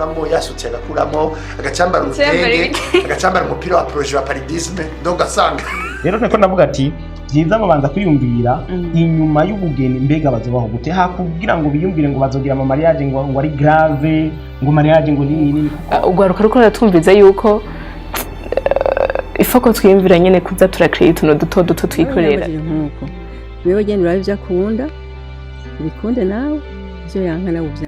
agakuramo yasutse agakuramo agacambara urutenge agacambara umupira wa projet wa paridisme donc asanga rero niko ndavuga ati byiza babanza kwiyumvira inyuma y'ubugeni mbega bazobaho gute kugira ngo biyumvire ngo bazogira ama mariage ngo ari grave ngo mariage ngo nini ugwaruka ruko ratumviza yuko ifoko twiyumvira nyene kuza turakreate no duto twikorera nkuko wewe genda urabe byakunda bikunde nawe byo yanka nawe byanyu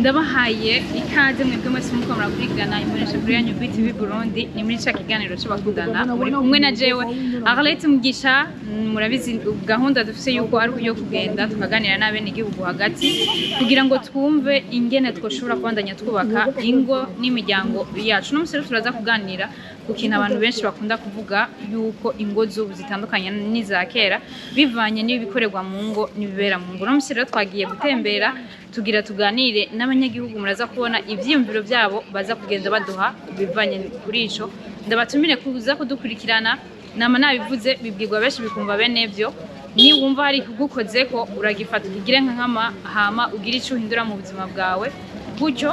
ndabahaye ikaze mwebwe mwese muko murakurikirana imbonesha kuri yanyu BTV Burundi ni muri ca kiganiro cyo bakundana muri kumwe na jewe Arlette Mugisha murabizi gahunda dufise yuko ari yo kugenda tukaganira n'abene igihugu hagati kugira ngo twumve ingene twoshobora kubandanya twubaka ingo n'imiryango yacu no musero turaza kuganira kukintu abantu benshi bakunda kuvuga yuko ingo z'ubu zitandukanye n'iza kera bivanye n'ibikorerwa mu ngo n'ibibera mu ngo no musero twagiye gutembera tugira tuganire n'abanyagihugu muraza kubona ivyiyumviro byabo baza kugenda baduha bivanye kuri ico ndabatumire kuza kudukurikirana nama nabivuze bibwirwa benshi bikumva bene byo ni wumva hari kugukozeko uragifata kigire nkama hama ugira ico uhindura mu buzima bwawe gutyo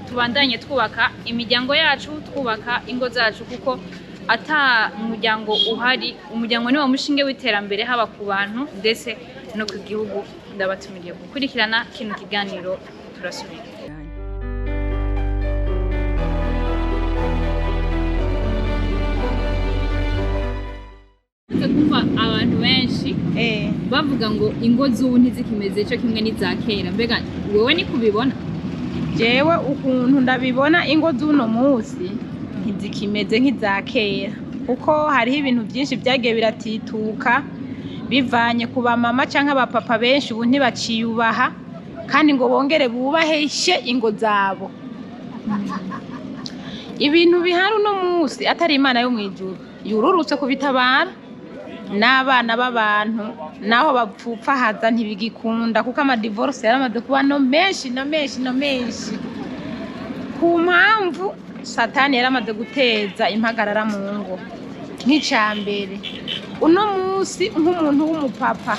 tubandanye twubaka imiryango yacu twubaka ingo zacu kuko ata umuryango uhari umuryango ni wo mushinge w'iterambere haba ku bantu ndetse no ku gihugu ndabatumiriye gukurikirana kino kiganiro turasubira kumva abantu benshi bavuga ngo ingo z'ubu ntizikimeze cyo kimwe n'iza kera mbega wowe ni kubibona jewe ukuntu ndabibona ingo z'uno munsi ntizikimeze nk'iza kera kuko hariho ibintu byinshi byagiye biratituka bivanye ku bamama cyangwa abapapa benshi ubu ntibaciyubaha kandi ngo bongere bubaheshe ingo zabo ibintu bihari uno munsi atari Imana yo mwijuru yururutse kubitabara n'abana b'abantu naho bapfupfahaza ntibigikunda kuko amadivorce yaramaze kuba no menshi ku mpamvu satani yaramaze guteza impagarara mu ngo nk'icambere uno munsi nk'umuntu w'umupapa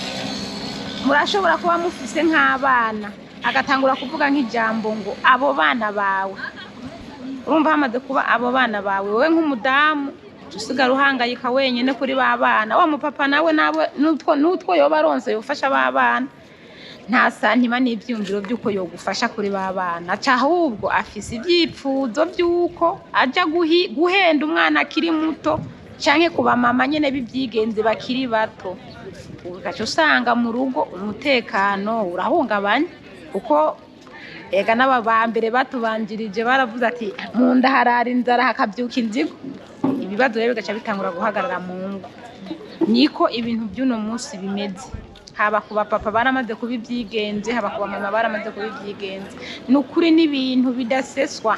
murashobora kuba mufise nk'abana agatangura kuvuga nk'ijambo ngo abo bana bawe urumva hamaze kuba abo bana bawe wowe nk'umudamu usigara uhangayika wenyine kuri ba bana wa mupapa nawe n'utwo yoba aronse yofasha ba bana nta santima n'ibyumviro by'uko yogufasha kuri ba bana ahubwo afise ibyipfuzo by'uko ajya guhenda umwana akiri muto canke kuba mama nyene b'ibyigenze bakiri bato ugaca usanga mu rugo umutekano urahungabanya kuko ega n'abambere batubanjirije baravuze ati mu nda harara inzara hakabyuka inzigo ibibazo rero bigaca bitangura guhagarara mu ngo niko ibintu by'uno munsi bimeze haba ku bapapa baramaze kuba ibyigenze haba ku bamama baramaze kuba ibyigenze n'ukuri n'ibintu bidaseswa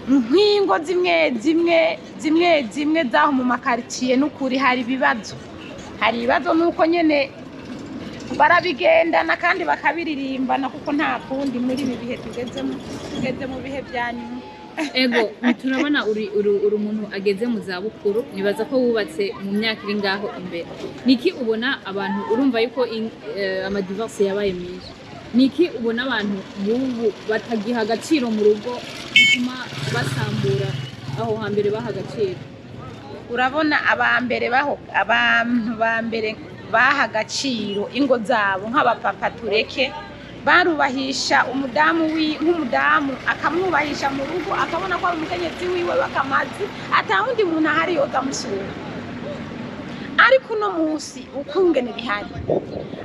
nk'ingo zimwe zaho mu makaritsiye n'ukuri hari ibibazo nuko nyene barabigendana kandi bakabiririmbana kuko nta kundi muri ibi bihe tugeze mu bihe bya nyuma ego turabona uri umuntu ageze mu za bukuru nibaza ko wubatse mu myaka iri ngaho imbere niki ubona abantu urumva yuko amadivorce yabaye menshi niki ubona abantu bubu batagiha agaciro mu rugo bituma basambura aho hambere baha agaciro urabona abantu bambere baha agaciro ingo zabo nk'abapapa tureke barubahisha nk'umudamu akamwubahisha mu rugo akabona ko ari umukenyezi wiwe bakamazi atawundi muntu ahari yoza musura ariko uno munsi ukungene bihari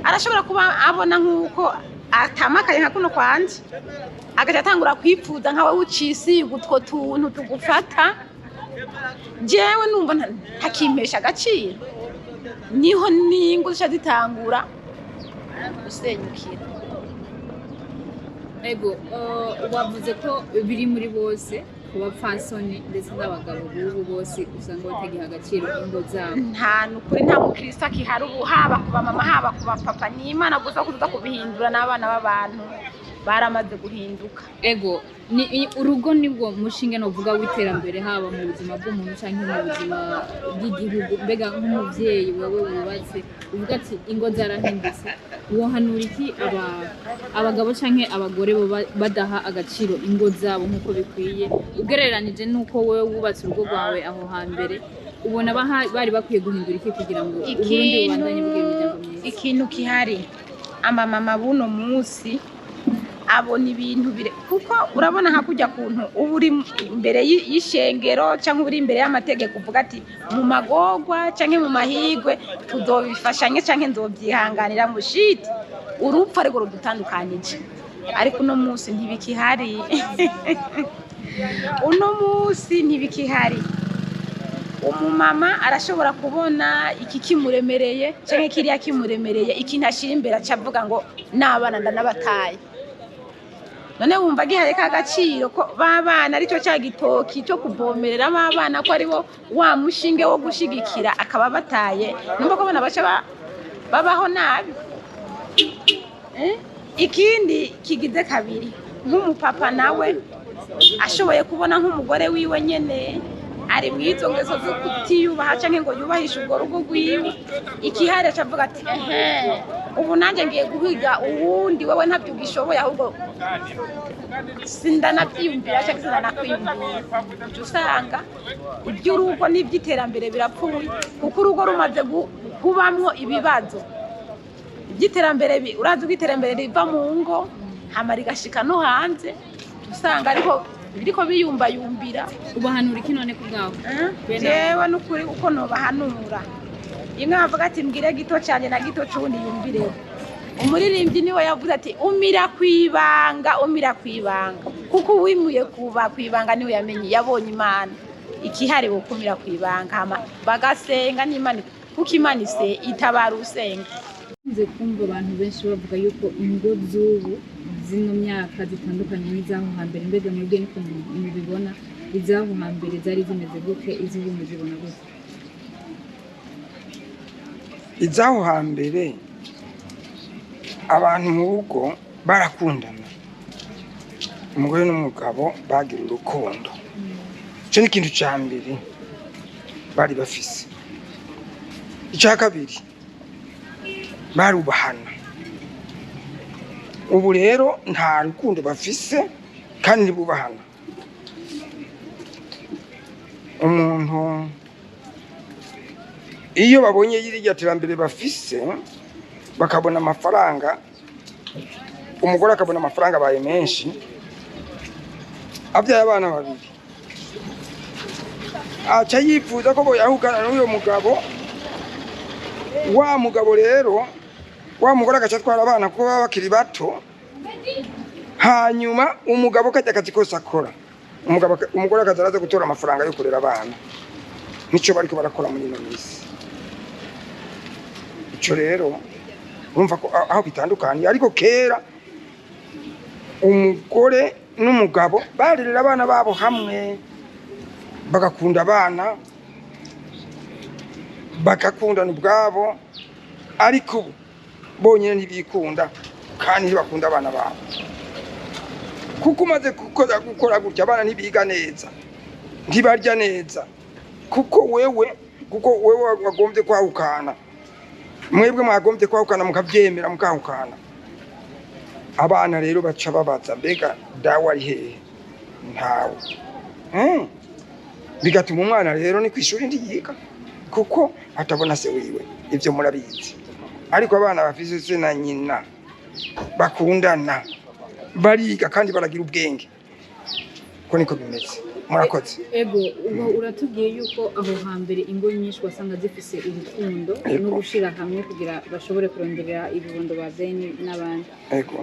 arashobora kuba abona nk'uko atamakaye nka kuno kwanje agaca atangura kwipfuza nkawe ucisiga utwo tuntu tugufata jewe numva ntakimpesha agaciro niho n'ingo zica zitangura gusenyukira ego wavuze ko biri muri bose kubapfasoni ndetse n'abagabo b'ubu bose usanga batagiha agaciro ingo zabo nta nukuri nta mukristo akihari ubu haba ku bamama haba ku bapapa ni Imana gusa kuza kubihindura n'abana b'abantu baramaze guhinduka. Ego urugo nibwo mushinge novuga w'iterambere haba mu buzima bw'umuntu canke mu buzima bw'igihugu. Mbega nk'umuvyeyi wewe wubatse uvuga ati ingo zarahindutse, wohanura iki abagabo canke abagore bo badaha agaciro ingo zabo nk'uko bikwiye ugereranije n'uko wewe wubatse urugo rwawe aho hambere? Ubona bari bakwiye guhindura iki kugira ngo Uburundi bubandanye bw'iyo miryango myiza? Ikintu kihari amamama buno munsi abona ibintu kuko urabona hakujya kuntu uba uri imbere y'ishengero cyangwa uri imbere y'amategeko uvuga ati mu magorwa cyangwa mu mahigwe tuzobifashanye cyangwa nzobyihanganira mu shiti urupfu ariko rudutandukanije. Ariko uno munsi ntibikihari uno munsi ntibikihari. Umumama arashobora kubona iki kimuremereye cyangwa kiriya kimuremereye ikintu ashira imbere acavuga ngo n'abana ndanabataye. None wumva gihaye ka gaciro ko babana aricyo cya gitoki cyo kuvomerera abana ko aribo wa mushinge wo gushigikira akaba bataye. Numva ko bana baca babaho nabi. Ikindi kigize kabiri nk'umupapa nawe ashoboye kubona nk'umugore wiwe nyene ari mwizo ngeso zo kutiyubaha canke ngo yubahishe urwo rugo rwiwe, ikihari acavuga ati ubu nanjye ngiye guhiga uwundi wewe ntabyo ugishoboye ahubwo sindanabyiyumvira cyangwa sindanakwiyumvira. Usanga iby'urugo n'iby'iterambere birapfuye kuko urugo rumaze kubamwo ibibazo. Iby'iterambere urazi ko iterambere riva mu ngo hama rigashika no hanze, usanga ariko biriko biyumbayumbira. Ubahanura iki none ku bwawe? Jewe n'ukuri uko nobahanura imwe bavuga ati mbwire gito cyane na gito cundi yumvire. Umuririmbyi niwe yavuze ati umira kwibanga kuko wimuye kuba kwibanga niwe yamenye yabonye Imana. Ikihari wo kumira kwibanga hama bagasenga n'Imana kuko Imana ise itabara usenga. Nze kumva abantu benshi bavuga yuko ingo z'ubu zino myaka zitandukanye n'izaho hambere. Mbega mwebwe niko mubibona? Izaho hambere zari zimeze gute, iz'ubu muzibona gute? Izaho hambere abantu mu rugo barakundana, umugore n'umugabo bagira urukundo. Icyo ni ikintu cya mbere bari bafise. Icya kabiri barubahana. Ubu rero nta rukundo bafise kandi ntibubahana. Umuntu iyo babonye yiriya terambere bafise bakabona amafaranga, umugore akabona amafaranga abaye menshi, abyaye abana babiri, aca yifuza ko boyahukana n'uyo mugabo. Wa mugabo rero wa mugore agaca atwara abana kuko baba bakiri bato, hanyuma umugabo kajya akazi kose akora, umugore akaza araza gutora amafaranga yo kurera abana. Nico bariko barakora muri ino minsi. Ico rero urumva ko aho bitandukanye. Ariko kera umugore n'umugabo barerera abana babo hamwe, bagakunda abana, bagakundana ubwabo. Ariko bonyine ntibikunda kandi ntibakunda abana babo, kuko umaze gukora gutya abana ntibiga neza, ntibarya neza, kuko wewe wagombye kwahukana. Mwebwe mwagombye kwahukana mukabyemera mukahukana. Abana rero baca babaza mbega dawe ari hehe? Ntawe. Bigatuma umwana rero ni kwishuri ndiyiga kuko atabona se wiwe. Ibyo murabizi. Ariko abana bafise se na nyina bakundana, bariga kandi baragira ubwenge. Ko niko bimeze. Murakoze. Ego uba uratubwiye yuko aho hambere ingo nyinshi wasanga zifise urukundo no gushira hamwe kugira bashobore kuronderera ibibondo bazeni n'abandi.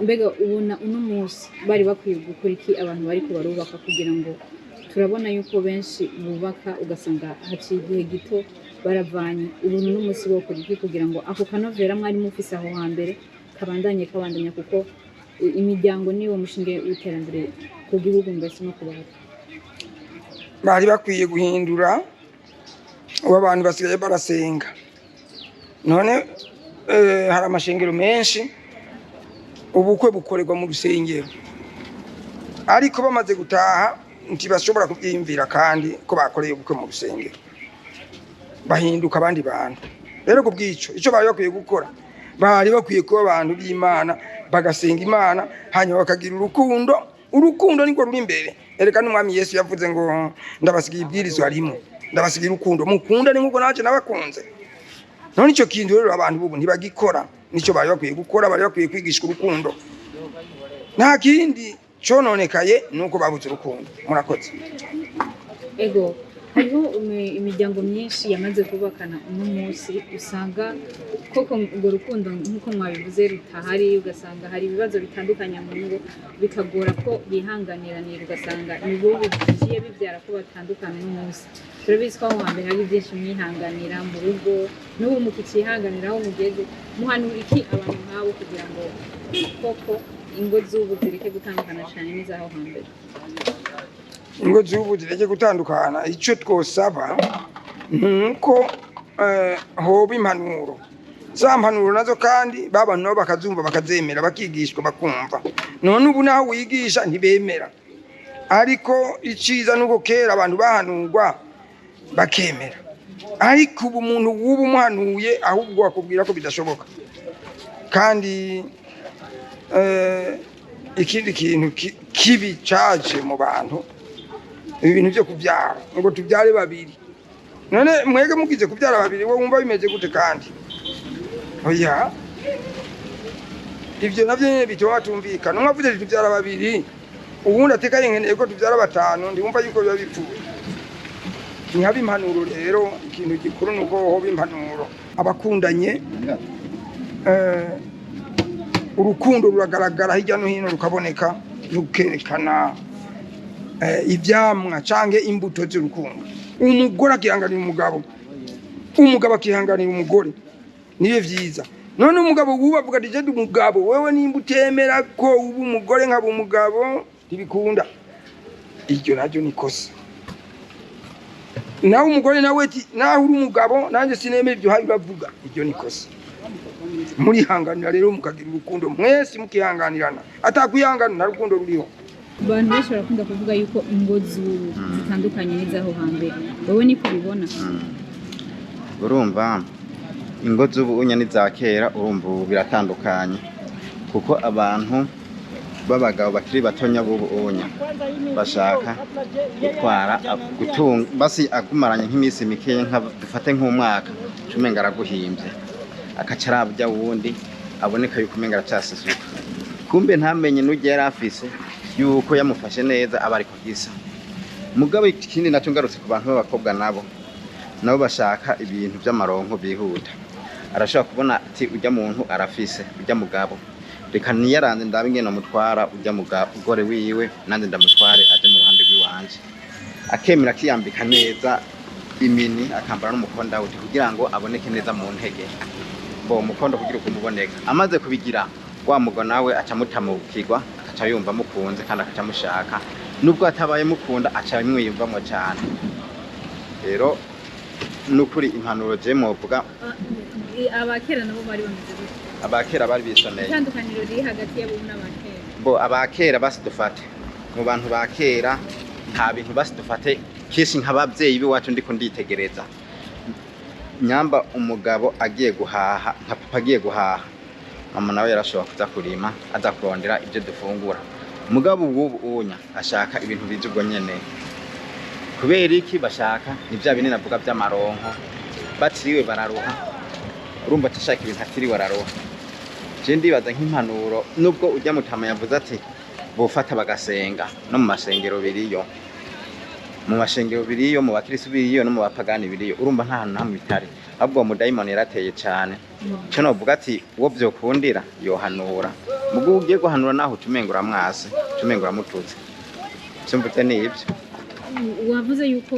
Mbega ubona uno munsi bari bakwiye gukora iki abantu bari ko barubaka kugira ngo turabona yuko benshi bubaka ugasanga haciye igihe gito baravanye. Ubuntu n'umunsi wo gukora iki kugira ngo ako kanovera mwari mufise aho hambere kabandanye kuko imiryango niwo mushinge w'iterambere ku gihugu mbese no kubaho. Bari bakwiye guhindura ubu abantu basigaye barasenga. None hari amashengero menshi ubukwe bukorerwa mu rusengero ariko bamaze gutaha ntibashobora kubyiyumvira kandi ko bakoreye ubukwe mu rusengero bahinduka abandi bantu. Rero ku bw'icyo icyo bari bakwiye gukora bari bakwiye kuba abantu b'Imana bagasenga Imana hanyuma bakagira urukundo niko ruri imbere. Ereka n'umwami Yesu yavuze ngo ndabasigiye ibwirizwa rimwe, ndabasigiye urukundo, mukunda ni nkuko naje nabakunze. None icyo kintu rero abantu bubu ntibagikora, nicyo bari bakwiye gukora, bari bakwiye kwigishwa urukundo. Nta kindi cononekaye nuko babuze urukundo. Murakoze. Ego hariho imiryango myinshi yamaze kubakana uno munsi usanga koko urwo rukundo nk'uko mwabivuze rutahari, ugasanga hari ibibazo bitandukanye mu ngo bikagora ko bihanganiranira, ugasanga ibihugu bigiye bibyara ko batandukana n'umunsi. Turabizi ko aho hambere hari byinshi mwihanganira mu rugo n'ubu mukikihanganiraho mugeze muhanura iki abantu nk'abo kugira ngo koko ingo z'ubu zireke gutandukana cyane n'izaho hambere? Ingo z'ubu zireke gutandukana, icyo twosaba nuko hoba impanuro, za mpanuro nazo kandi babantu nabo bakazumva bakazemera bakigishwa bakumva. None ubu naho wigisha ntibemera, ariko iciza nuko kera abantu bahanurwa bakemera, ariko ubu umuntu wubu umuhanuye ahubwo akubwira ko bidashoboka. Kandi ikindi kintu kibi caje mu bantu ibintu byo kubyara ngo tubyare babiri. None mwege mugize kubyara babiri wowe wumva bimeze gute? Kandi oya ivyo navyo bituma batumvikana. Mwavuze tubyara babiri ubundi atekaye nkeneye ko tubyara batanu, ndumva yuko biba bipfuye. Nihaba impanuro rero, ikintu gikuru nuko hoba impanuro. Abakundanye urukundo ruragaragara hirya no hino rukaboneka, rukerekana ibyamwa canke imbuto z'urukundo. Umugore akihanganira umugabo, umugabo akihanganira umugore, niyo vyiza. None umugabo wubavuga ati je umugabo wewe nimba utemera ko ubu umugore nkaba umugabo ntibikunda, iryo naryo nikosa. Nawe umugore nawe ati naho uri umugabo nanjye sinemera ibyo habi bavuga, iryo nikosa. Murihanganira rero mukagira urukundo mwese mukihanganirana, atakwihangana na rukundo ruriho. Abantu benshi barakunda kuvuga yuko ingo z'ubu zitandukanye n'izaho hambere, wowe niko ubibona? Urumva ingo z'ubu unya n'iza kera urumva ubu biratandukanye, kuko abantu b'abagabo bakiri batonya bubu unya bashaka gutwara gutunga basi agumaranye nk'iminsi mikeya, nka dufate nk'umwaka cumenga araguhimbye akacarabya wundi aboneka yuko umenga aracasisuka, kumbe ntamenye n'ujye yarafise yuko yamufashe neza abari kugisa. Mugabo ikindi naco ngarutse ku bantu b'abakobwa nabo bashaka ibintu by'amaronko bihuta. Arashaka kubona ati ujya muntu arafise ujya mugabo, reka niyaranze ndabingene mutwara ujya mugore wiwe nande ndamutware aje mu ruhande rw'iwanje, akemera kiyambika neza imini akambara n'umukonda wuti kugira ngo aboneke neza mu ntege. Bo umukondo kugira uko muboneka, amaze kubigira wa mugo nawe acamutamukirwa, akaca yumva mukunze kandi akaca mushaka, nubwo atabaye mukunda aca mwiyumvamo cyane. Rero nukuri impanuro je mwovuga abakera nabo bari bameze gute? Abakera bari bisoneye. Itandukaniro riri hagati yabo n'abakera? Bo abakera basidufate mu bantu bakera nta bintu basidufate kishi nk'abavyeyi biwacu ndiko nditegereza. Nyamba umugabo agiye guhaha, nka papa agiye guhaha, mama nawe yarashobora kuza kurima aza kurondera ibyo dufungura. Umugabo ubu unya ashaka ibintu bije ubwo nyene. Kubera iki bashaka nivya binini navuga by'amaronko, batiriwe bararuha. Urumva atashaka ibintu atiriwe bararuha. Je ndibaza nk'impanuro nubwo ujya mutama yavuze ati bofata bagasenga no mu masengero biriyo. Mu mashengero biriyo, mu bakristo biriyo no mu bapagani biriyo. Urumva nta hantu hamwe bitari, ahubwo mu daimoni yarateye cyane. Cyo no vuga ati wo byokundira yohanura, mugo ugiye guhanura naho tumengura mwase, tumengura mututse. Cyumvute nibyo. Wavuze yuko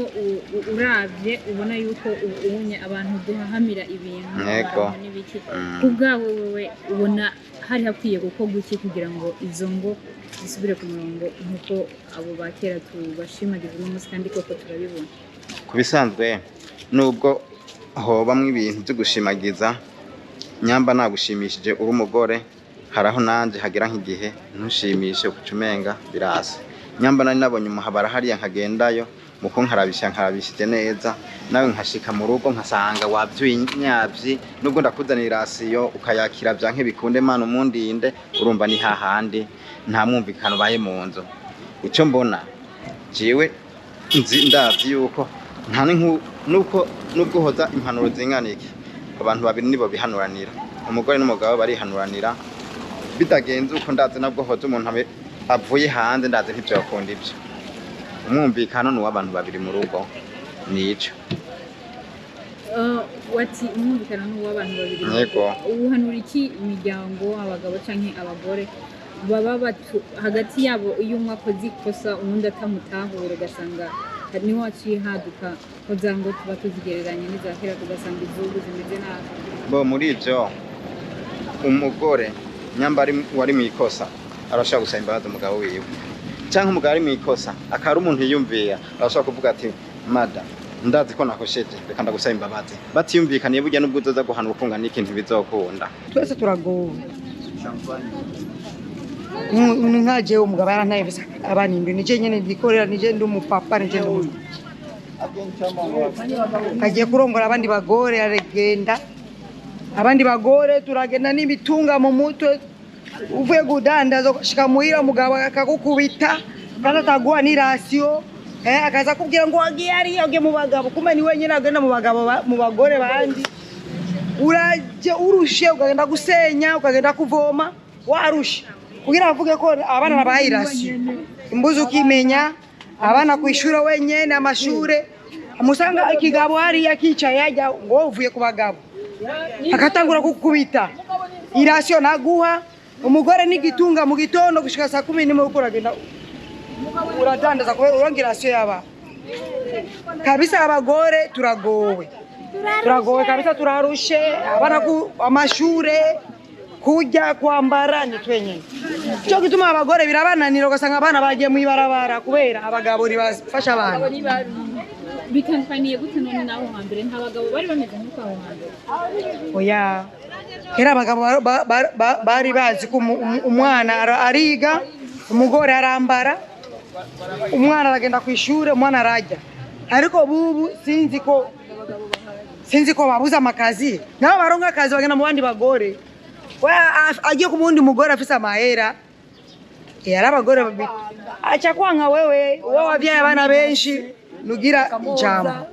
uravye ubona yuko ubunye abantu duhahamira ibintu n'ibiki, ubwawe wewe ubona hari hakwiye gukorwa iki kugira ngo izo ngo zisubire ku murongo nkuko abo bakera tubashimagiza umunsi kandi koko turabibona? Kubisanzwe nubwo hoba mu ibintu byo gushimagiza, nyamba nagushimishije uri umugore haraho nanje hagira nk'igihe ntushimishe ukucumenga birasa nyamba nari nabonye umuhabara hariya nkagendayo muko nkarabishije neza nawe nkashika mu rugo nkasanga wavyunyavyi nubwo ndakuzanira rasiyo ukayakira byanke bikunde mana umundinde urumva ni hahandi nta mwumvikano baye mu nzu ico mbona jewe ndavyi yuko nta nuko nubwo hoza impanuro zinganiki abantu babiri nibo bihanuranira umugore n'umugabo barihanuranira bidagenze uko ndaze nabwo hoza umuntu avuye hanze ndaze ntivyo yakunda ivyo umwumvikano n'uw'abantu babiri mu rugo nico wati umwumvikano n'uw'abantu babiri yego uhanura iki imiryango abagabo canke abagore baba hagati yabo iyo umwe akoze ikosa uwundi atamutahura ugasanga niho haciye haduka kugira ngo tuba tuzigereranye n'izahera tugasanga izubu zimeze nabi bo muri ivyo umugore nyambari wari mwikosa arashaka gusaba imbabazi umugabo wiwe cyangwa umugabo ari mwikosa akari umuntu yiyumviye arashaka kuvuga ati mada ndazi ko nakosheje reka ndagusaba imbabazi batiyumvikaniye burya nubwo uzoza guhana urukunga n'ikintu bizokunda twese turagowe nkaje umugabo yarantaye bisa abana indwi nije nyene ndikorera nije ndi umupapa nije ndi kagiye kurongora abandi bagore aragenda abandi bagore turagenda n'ibitunga mu mutwe uvuye gudandaza shika muhira umugabo akagukubita kandi ataguha n'irasiyo akaza kubwira ngo wagiye ari yoge mu bagabo kumbe ni wenyine agenda mu bagabo mu bagore bandi uraje urushe ukagenda gusenya ukagenda kuvoma warushe kugira avuge ko abana nabahaye irasiyo imbuzi ukimenya abana kwishura wenyene amashure amusanga ikigabo hari yakicaye yajya ngo uvuye ku bagabo akatangura kukubita irasiyo naguha umugore n'igitunga mu gitondo gushika saa 10 nimwe ukuragenda uradandaza ko urongira irasiyo yaba kabisa abagore turagowe kabisa turarushe abana ku amashure kujya kwambara ni twenyene cyo gituma abagore birabananira ugasanga abana bagiye mu ibarabara kubera abagabo ribafasha abana bitandukaniye gute none naho hambere nta bagabo bari bameze nk'uko aho hambere oya kera abagabo bari bazi ko umwana ariga umugore arambara umwana aragenda ku ishure umwana arajya ariko bubu sinzi ko babuza amakazi nabo baronka akazi bagenda mu bandi bagore agiye ku mundi mugore afise amahera yari abagore acha kwanga wewe wavyaye abana benshi nugira ijambo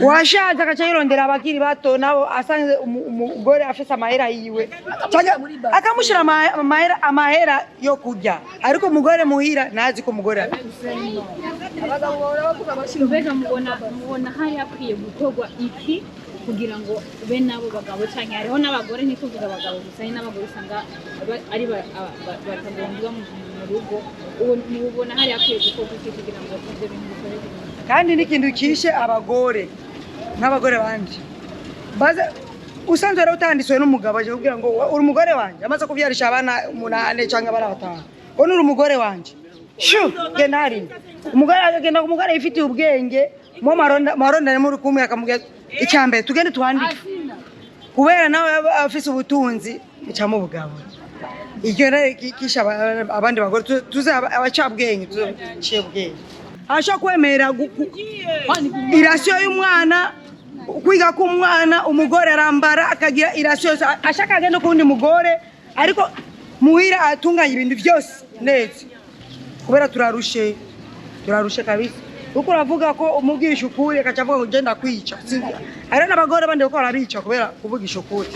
washaza akaca yirondera abakiri bato nabo asanze umugore afise amahera yiwe akamushira amahera yo kurya ariko umugore muhira nazi ko umugore abagabo baravuga bashira mbega mubona hari akwiye gukorwa iki kugira ngo be nabo bagabo cyane hariho n'abagore ntituvuga abagabo gusa n'abagore usanga ari batagomba mu rugo ubona hari akwiye gukorwa iki kugira ngo ibyo bintu bikoreke kandi n'ikintu kishe abagore n'abagore bandi baza usanzwe rero utanditswe n'umugabo aje kugira ngo uri umugore wanje amaze kubyarisha abana 8 cyangwa abana 5 ko uri umugore wanje shu genari umugore agenda umugore yifitiye ubwenge mo maronda muri kumwe akamubwira icyambere tugende twandike kubera nawe afise ubutunzi icamo bugabo iryo kisha abandi bagore tuzaba abacabwenge tuzaciye ubwenge asha kwemera irasiyo y'umwana kwiga ku mwana umugore arambara akagira irasiyo ashaka agenda kundi mugore ariko muhira atunganya ibintu byose neza kubera turarushe kabisa uko uravuga ko umubwisha ukuri akacavuga ngo genda kwica ari n'abagore bandi uko barabica kubera kuvugisha ukuri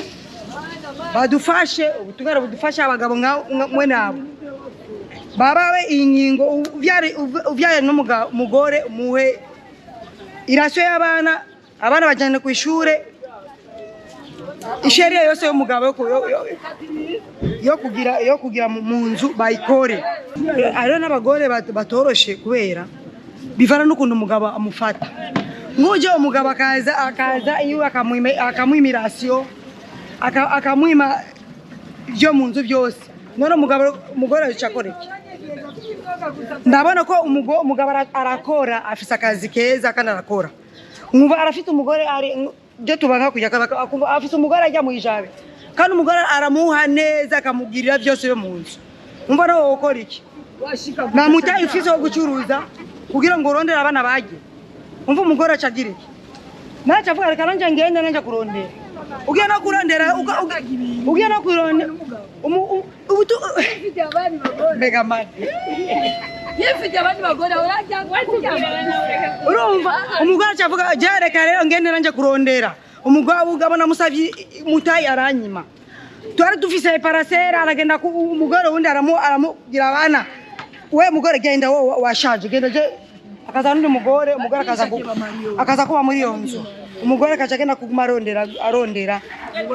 badufashe ubutungara budufasha abagabo mwe nabo babawe ingingo uvyaye n'umugore muhe irasiyo y'abana bajyana ku ishure isheriya yose y'umugabo yo kugira mu nzu bayikore ariyo n'abagore batoroshe kubera bivana n'ukuntu umugabo amufata nguje umugabo akaza iyo akamwima irasiyo akamwima byo mu nzu byose none umugore yicakoreke ndabona ko umugabo arakora afise akazi keza kandi arakora nkuba arafite umugore ari byo tubanka kujya afise umugore ajya mu ijabe kandi umugore aramuha neza akamugirira byose yo mu nzu umva nawe ukora iki namutaye ifise yo gucuruza kugira ngo urondere abana baje umva umugore acagira iki naca avuga reka nanje ngende nanje kurondera ugiye no kurondera ugiye no kurondera ubutu mbega mani yefite abandi bagore urumva umugore acavuga jereka rero ngende nanje kurondera umugabo ugabona musavye mutayi aranyima twari dufise parasera aragenda umugore wundi aramugira abana we mugore genda washaje genda je akaza n'undi umugore akaza kuba muri iyo nzu umugore akaca agenda kuguma arondera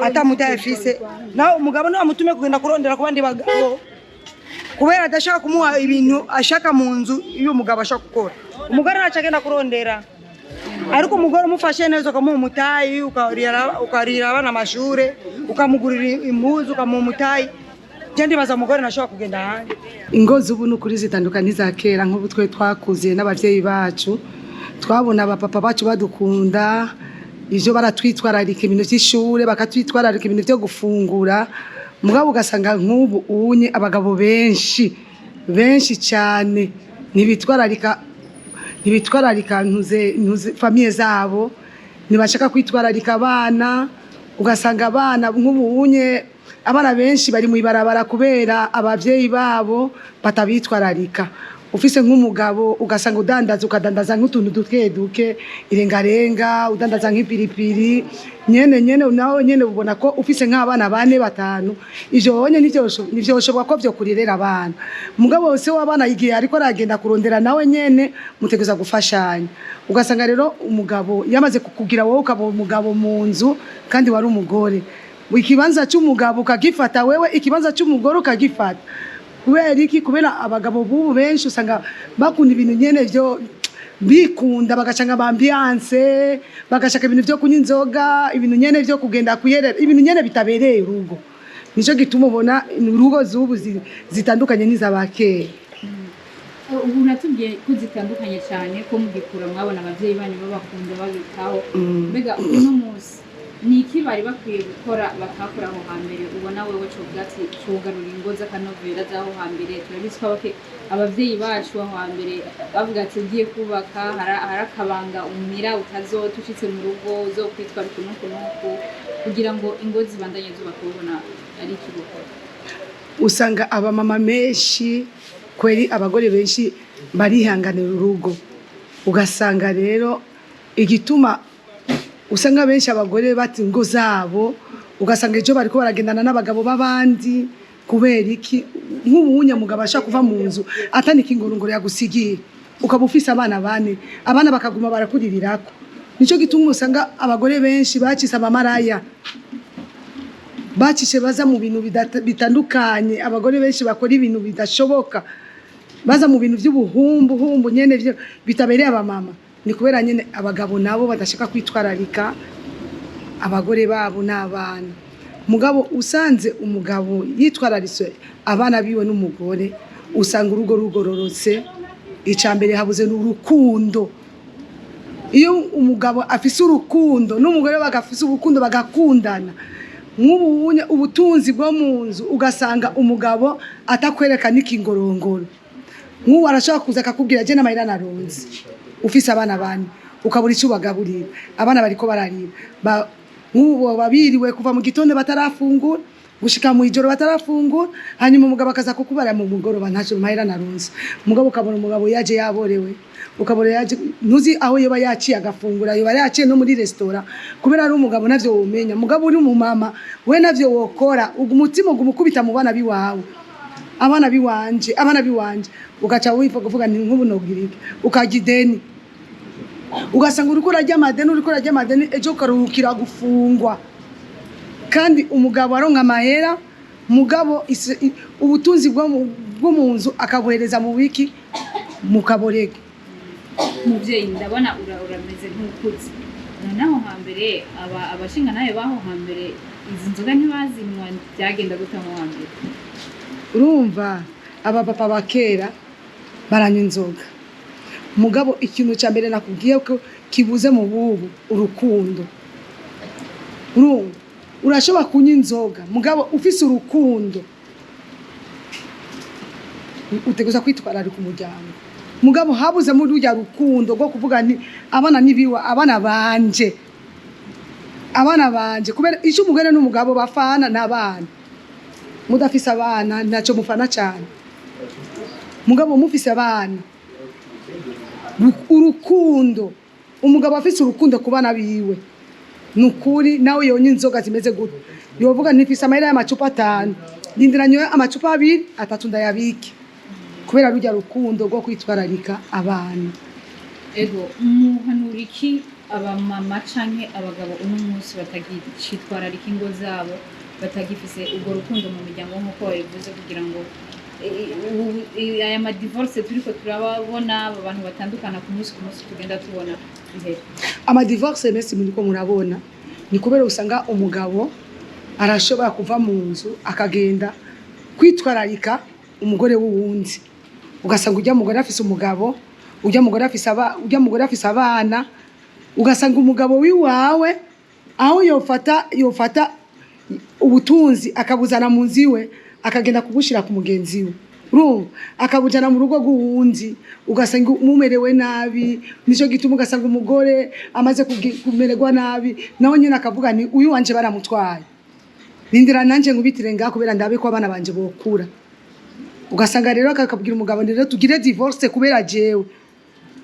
atamutaye fise nawe umugabo niwe amutume kugenda kurondera ku bandi bagabo kubera adashaka kumuha ibintu ashaka mu nzu iyo umugabo ashaka gukora umugore araca agenda kurondera ariko umugore umufashe neza ukamuha umutayi ukarira abana amashure ukamugurira impuzu ukamuha umutayi je ndibaza umugore nashobora kugenda hanze ingo z'ubu n'ukuri zitandukanye za kera nk'ubu twe twakuze n'abavyeyi bacu twabona abapapa bacu badukunda ivyo baratwitwararika ibintu vy'ishure bakatwitwararika ibintu vyo gufungura mugabo ugasanga nk'ubu unye abagabo benshi cyane ntibitwararika ntuze famiye zabo ntibashaka kwitwararika abana ugasanga abana nk'ubu unye abana benshi bari mu ibarabara kubera abavyeyi babo batabitwararika ufise nk'umugabo ugasanga ukadandaza nk'utuntu duke irengarenga udandaza nk'ipiripiri nyene nawe nyene ubona ko ufise nk'abana 4-5 ivyo honye nivyoshobora ko vyo kurirera abana mugabo wose w'abana igihe ariko aragenda kurondera nawe nyene mutegeza gufashanya ugasanga rero umugabo yamaze kukugira wowe ukaba umugabo mu nzu kandi wari umugore ikibanza cy'umugabo ukagifata wewe ikibanza cy'umugore ukagifata kubera iki kubera abagabo bubu benshi usanga bakunda ibintu nyene vyo bikunda bagacanga ambiance bagashaka ibintu vyo kunywa inzoga ibintu nyene vyo kugenda kuyerera ibintu nyene bitabereye urugo nico gituma ubona urugo zubu zitandukanye n'izabakera ubu natubwiye ko zitandukanye cyane ko mugikura mwabona abavyeyi banyu babakunda babitaho mbega uno munsi ni iki bari bakwiye gukora bakakora aho hambere ubona wewe cobwati cugarura ingo z'akanovera z'aho hambere turabizi ko abavyeyi bacu aho hambere bavuga ati ugiye kubaka harakabanga umira utazota ushitse mu rugo zo kwitwara kunuku kugira ngo ingo zibandanye zubakubona ari ikibukora usanga abamama menshi kweri abagore benshi barihanganira urugo ugasanga rero igituma usanga benshi abagore bati ngo zabo ugasanga ejo bariko baragendana n'abagabo babandi kubera iki nk'ubunya mugabo ashaka kuva mu nzu atanika ingorongoro yagusigiye ukaba ufise abana 4 abana bakaguma barakurirako nico gituma usanga abagore benshi bacise amamaraya bacishe baza mu bintu bitandukanye abagore benshi bakora ibintu bidashoboka baza mu bintu by'ubuhumbu nyene byo bitabereye abamama ni kubera nyene abagabo nabo badashaka kwitwararika abagore babo n'abana mugabo usanze umugabo yitwararitse abana biwe n'umugore usanga urugo rugororotse icambere habuze n'urukundo iyo umugabo afise urukundo n'umugore bagafise urukundo bagakundana nk'ubunye ubutunzi bwo mu nzu ugasanga umugabo atakwereka n'ikingorongoro nk'ubu arashaka kuza akakubwira je n'amahera naronze ufise abana 4 ukabura icyo bagaburira abana bariko bararira nk'ubu babiriwe kuva mu gitondo batarafungura gushika mu ijoro batarafungura hanyuma umugabo akaza kukubara mu mugoroba ntacyo mahera naronze umugabo ukabona umugabo yaje yaborewe ukabona yaje ntuzi aho yoba yaciye agafungura yoba yaciye no muri restaurant kubera ari umugabo navyo womenya mugabo uri mu mama we navyo wokora umutima ugumukubita mu bana biwawe abana biwanje ugaca wifuza kuvuga ni nk'ubu nogirike ukagideni ugasanga uriko urajya amadeni ejo ukaruhukira gufungwa kandi umugabo aronka amahera mugabo ubutunzi bwo mu nzu akabuhereza mu wiki mukaborega muvyeyi ndabona urameze nk'ukuze naho hambere abashinga nayo baho hambere izi nzoga ntibazinywa byagenda gute mu hambere urumva abapapa bakera baranywa inzoga mugabo ikintu cya mbere nakubwiye ko kibuze mu bubu urukundo urumva urashobora kunywa inzoga mugabo ufise urukundo uteguza kwitwararika umuryango mugabo habuze muri urya rukundo rwo kuvuga nti abana nibiwa abana banje kubera icyo umugore n'umugabo bafana n'abana mudafise abana ntacyo mufana cyane mugabo mufise abana urukundo umugabo afise urukundo ku bana biwe nukuri nawe yonye inzoga zimeze gute yovuga ntifise amahera y'amacupa 5 ndindiranye amacupa 2 3 ndayabike kubera rujya rukundo rwo kwitwararika abana ego muhanuriki abamama canke abagabo uno munsi batagicitwararika ingo zabo batagifise ubwo rukundo mu miryango nk'uko wabivuze kugira ngo aya ma divorce turiko turababona abantu batandukana ku munsi tugenda tubona ihe ama divorce mesi muri ko murabona ni kubera usanga umugabo arashobora kuva mu nzu akagenda kwitwararika umugore w'uwundi ugasanga ujya mugore afise umugabo ujya mugore afise abana ugasanga umugabo wiwawe aho yofata ubutunzi akabuzana mu nzu iwe akagenda kubushira ku mugenzi we urumva akabujana mu rugo rw'uwundi ugasanga umumerewe nabi nico gituma ugasanga umugore amaze kumererwa nabi nawe nyine akavuga ni uyu wanje baramutwaye nindira nanje ngubitire ngaho kubera ndabe ko abana banje bokura ugasanga rero akakabwira umugabo rero tugire divorce kubera jewe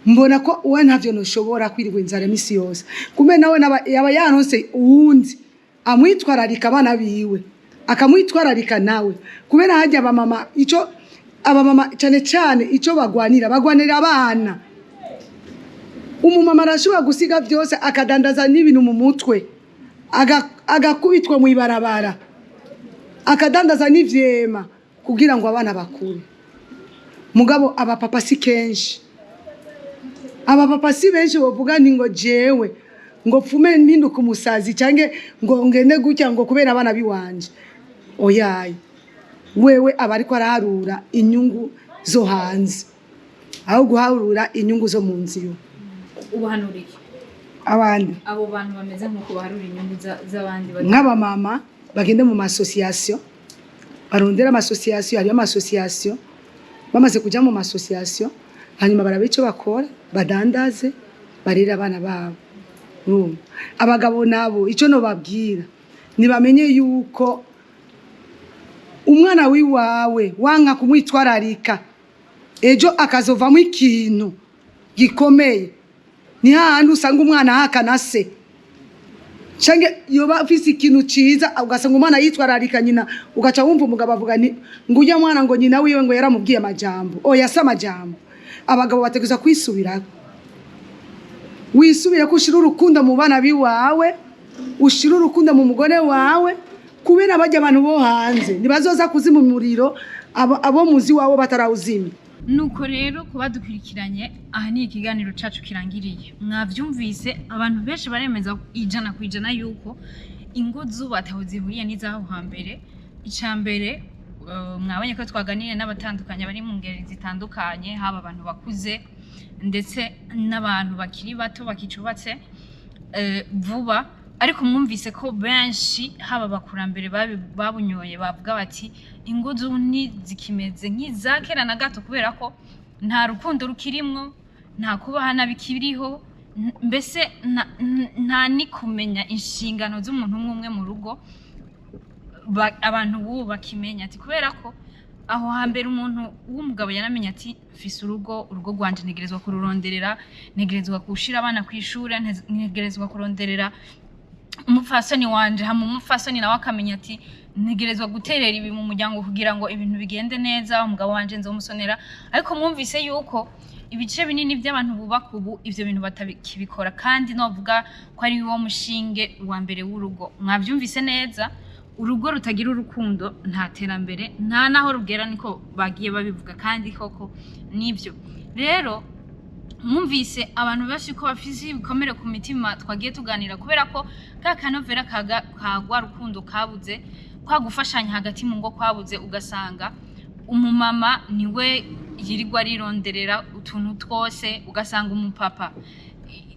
mbona ko uwe ntavyo noshobora kwirigwa inzara misi yose kumbe nawe yaba yanose uwundi amwitwararika abana biwe akamwitwararika nawe kubera hajya abamama cyane icyo bagwanira abana umumama arashobora gusiga byose akadandaza n'ibintu mu mutwe agakubitwa mu ibarabara akadandaza n'ivyema kugira ngo abana bakure mugabo abapapa si kenshi abapapa si benshi bavuga ni ngo jewe ngo pfume mpinduka umusazi cyangwa ngo ngende gutya ngo kubera abana biwanje oyaye wewe abariko araharura inyungu zo hanze aho guharura inyungu zo mu nzira ubahanuriki abandi abo bantu bameze nk'uko baharura inyungu z'abandi nk'abamama bagende mu masosiyasiyo barondera amasosiyasiyo hariyo amasosiyasiyo bamaze kujya mu masosiyasiyo hanyuma barabe icyo bakora badandaze barera abana babo abagabo nabo icyo nobabwira nibamenye yuko umwana wiwawe wanka kumwitwararika ejo akazovamo ikintu gikomeye ni hahandi usanga umwana hakana se cange yoba afise ikintu ciza ugasanga umwana yitwararika nyina ugaca wumva umugabo avuga ni ngo ujya mwana ngo nyina wiwe ngo yaramubwiye amajambo oya se amajambo abagabo bateguza kwisubirako wisubire ko ushira urukundo mu bana biwawe ushira urukundo mu mugore wawe kubera bajya abantu bo hanze nibazoza kuzima umuriro abo muzi wawe batarawuzimya nuko rero kuba dukurikiranye aha ni ikiganiro cacu kirangiriye mwavyumvise abantu benshi baremeza 100% yuko ingo zubataho zihuriye n'izaho hambere icambere mwabonye ko twaganiriye n'abatandukanye bari mu ngeri zitandukanye haba abantu bakuze ndetse n'abantu bakiri bato bakicubatse vuba ariko mwumvise ko benshi haba bakurambere babunyoye bavuga bati ingo z'uni zikimeze nk'izakera na gato kubera ko nta rukundo rukirimwo nta kubahana bikiriho mbese nta ni kumenya inshingano z'umuntu umwe mu rugo abantu bubu bakimenya ati kubera ko aho hambere umuntu w'umugabo yaramenya ati mfise urugo rwanje ntegerezwa kururonderera ntegerezwa gushira abana ku ishure ntegerezwa kuronderera umufasoni wanje hama umufasoni nawe akamenya ati ntegerezwa guterera ibi mu muryango kugira ngo ibintu bigende neza umugabo wanje nzomusonera ariko mwumvise yuko ibice binini by'abantu bubaka ubu ivyo bintu batakibikora kandi novuga ko ari wo mushinge wa mbere w'urugo mwavyumvise neza urugo rutagira urukundo nta terambere nta naho rugera niko bagiye babivuga kandi koko nibyo rero mwumvise abantu benshi ko bafise ibikomere ku mitima twagiye tuganira kubera ko ka kanovera kagwa rukundo kabuze kwa gufashanya hagati mu ngo kwabuze ugasanga umumama niwe yirirwa rironderera utuntu twose ugasanga umupapa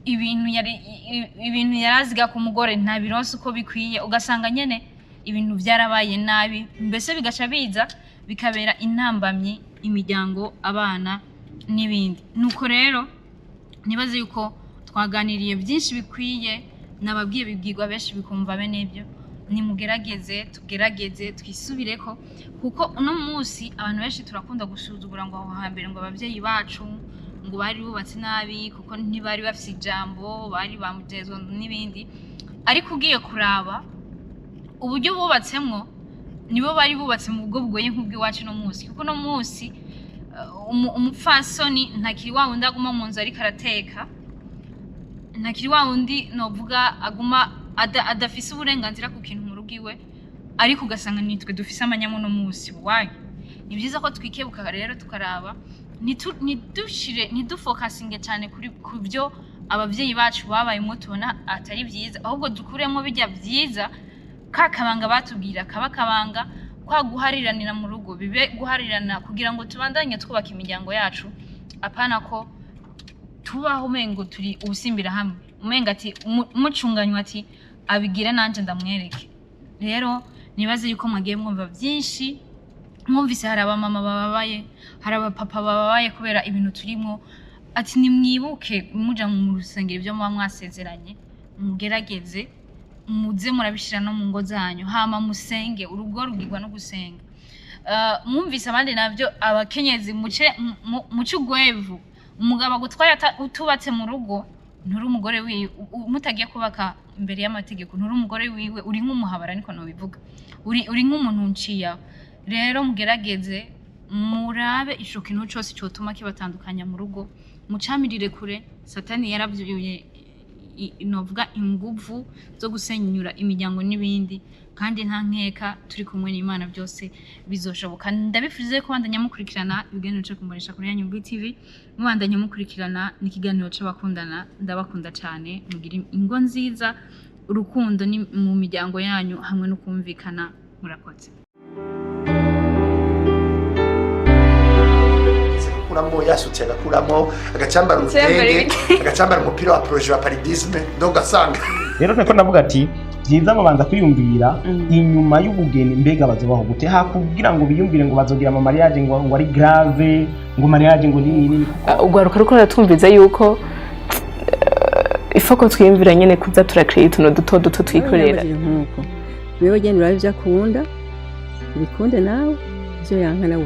ibintu yaraziga ku mugore nta bironse uko bikwiye ugasanga nyene ibintu byarabaye nabi mbese bigaca biza bikabera intambamye imiryango abana n'ibindi nuko rero nibaze yuko twaganiriye byinshi bikwiye nababwiye bibwirwa benshi bikumva bene ibyo nimugerageze tugerageze twisubireko kuko uno munsi abantu benshi turakunda gusuzugura ngo aho hambere ngo abavyeyi bacu ngo bari bubatse nabi kuko ntibari bafite ijambo bari bamujezo n'ibindi ariko ugiye kuraba uburyo bubatsemwo nibo bari bubatse mu bwo bwoye nk'ubw'iwacu no munsi kuko no munsi umupfasoni ntakiri wa wundi aguma mu nzu ariko arateka ntakiri wa wundi novuga aguma adafise uburenganzira ku kintu mu rugo iwe ariko ugasanga nitwe dufise amanyamu no munsi wayo ni byiza ko twikebuka rero tukaraba ntidufokasinge cyane ku byo abavyeyi bacu babayemo tubona atari byiza ahubwo dukuremo bijya byiza kakabanga batubwira kabakabanga kwa guhariranira mu rugo bibe guharirana kugira ngo tubandanye twubaka imiryango yacu apana ko tubaho mengo turi ubusimbira hamwe umenga ati umucunganywa ati abigira nanje ndamwereke rero nibaze yuko mwagiye mwumva byinshi mwumvise hari abamama bababaye hari abapapa bababaye kubera ibintu turimo ati nimwibuke muja mu rusengero ibyo muba mwasezeranye mugerageze muze murabishira no mu ngo zanyu hama musenge urugo rugirwa no gusenga mwumvise abandi navyo abakenyezi muce ugwevu umugabo gutwaye utubatse mu rugo nturi umugore wiwe mutagiye kubaka imbere y'amategeko nturi umugore wiwe uri nk'umuhabara niko no bivuga uri nk'umuntu unciya rero mugerageze murabe ico kintu cyose cyotuma kibatandukanya mu rugo mucamirire kure satani yaravyuye novuga inguvu zo gusenyura imiryango n'ibindi kandi nta nkeka turi kumwe n'Imana byose bizoshoboka ndabifuze ko bandanya mukurikirana ibiganiro cyo kumbonesha kuri yanyu BTV mubandanya mukurikirana n'ikiganiro c'abakundana ndabakunda cyane mugira ingo nziza urukundo ni mu miryango yanyu hamwe no kumvikana murakoze kuramo yasutse agakuramo agacambara urutenge agacambara umupira wa projet wa paridisme donc asanga rero nako navuga ati byiza babanza kwiyumvira inyuma y'ubugeni mbega bazobaho gute kugira ngo biyumvire ngo bazogira ama mariage ngo ari grave ngo mariage ngo nini ugwaruka ruko ratumviza yuko ifoko twiyumvira nyene kuza turakreate no duto twikorera nkuko wewe genda urabye akunda bikunde nawe byo yanka nawe